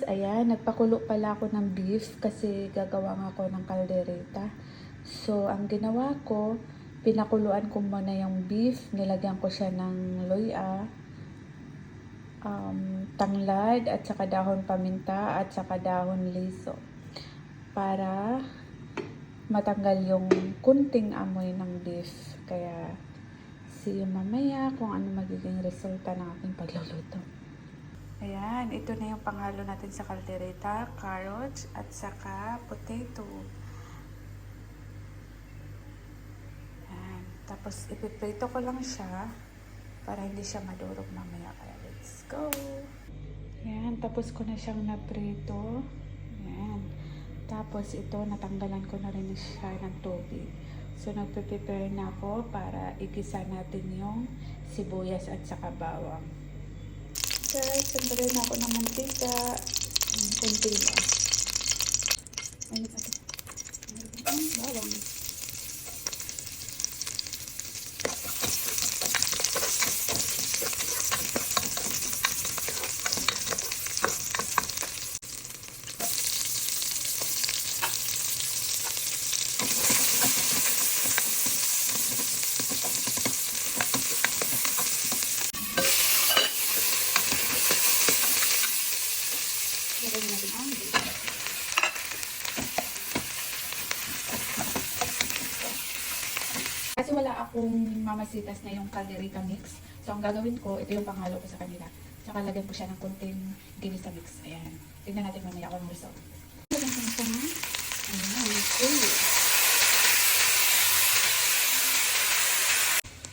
ayan, nagpakulo pala ako ng beef kasi gagawa nga ako ng kaldereta. So, ang ginawa ko, pinakuluan ko muna yung beef, nilagyan ko siya ng luya, tanglad, at saka dahon paminta, at saka dahon liso. Para matanggal yung kunting amoy ng beef. Kaya, see you mamaya kung ano magiging resulta ng aking pagluluto. Ayan, ito na yung panghalo natin sa kaldereta, carrots at saka potato. Ayan, tapos ipiprito ko lang siya para hindi siya madurog mamaya. Kaya let's go! Ayan, tapos ko na siyang naprito. Ayan, tapos ito natanggalan ko na rin siya ng tubig. So nagpe-prepare na ako para igisa natin yung sibuyas at saka bawang. Guys, nagdagay na ako ng mantika. Kunti lang. Ayun natin. Bawang. Lagyan natin ang kasi wala akong mamasitas na yung caldereta mix. So, ang gagawin ko, ito yung panghalo ko sa kanila. Tsaka lagyan ko siya ng konting ginis sa mix. Ayan. Tignan natin mamaya kung ang result. Lagyan ko na siya ng okay.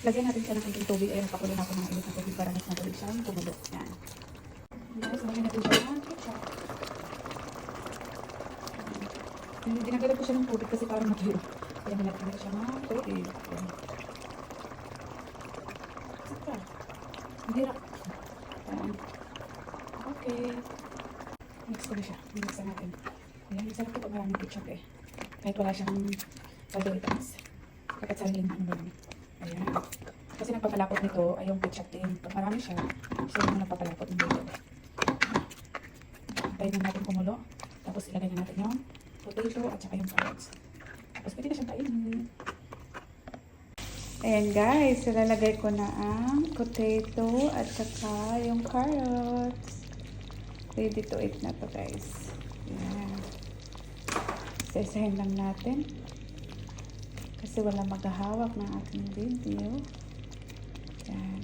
Lagyan natin siya ng konting tubig. Ayan, pakulo na ako ng init na tubig para mas matuloy siyang kumulo. Ayan. Guys, lagyan natin siya ng ketchup. Dinagalan ko siya ng tubig kasi parang matuyo. Kaya nilagyan ko siya ng tubig. Saka, hindi rak. Okay. Mix ko na siya. Mix na natin. Ayan, sarap ito pag maraming ketchup eh. Kahit wala siyang kalderetas. Kapag sariling ano ba. Ayan. Kasi nagpapalapot nito ay yung ketchup din. Pag marami siya, siya yung nagpapalapot ng dito. Antayin na natin kumulo. Tapos ilagay na natin yung potato at saka yung carrots. Tapos pwede na siyang kainin. Ayan guys, ilalagay ko na ang potato at saka yung carrots. Ready to eat na to guys. Ayan. Isa-isahin lang natin. Kasi wala maghahawak ng aking video. Ayan.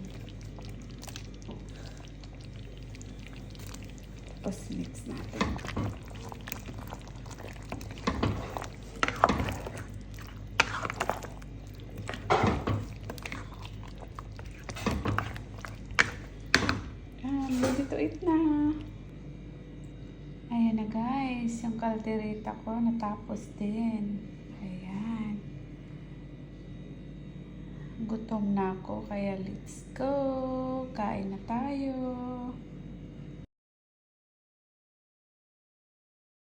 Tapos mix natin. Ready to eat na. Ayan na guys, yung kaldereta ko natapos din. Ayan. Gutom na ako, kaya let's go. Kain na tayo.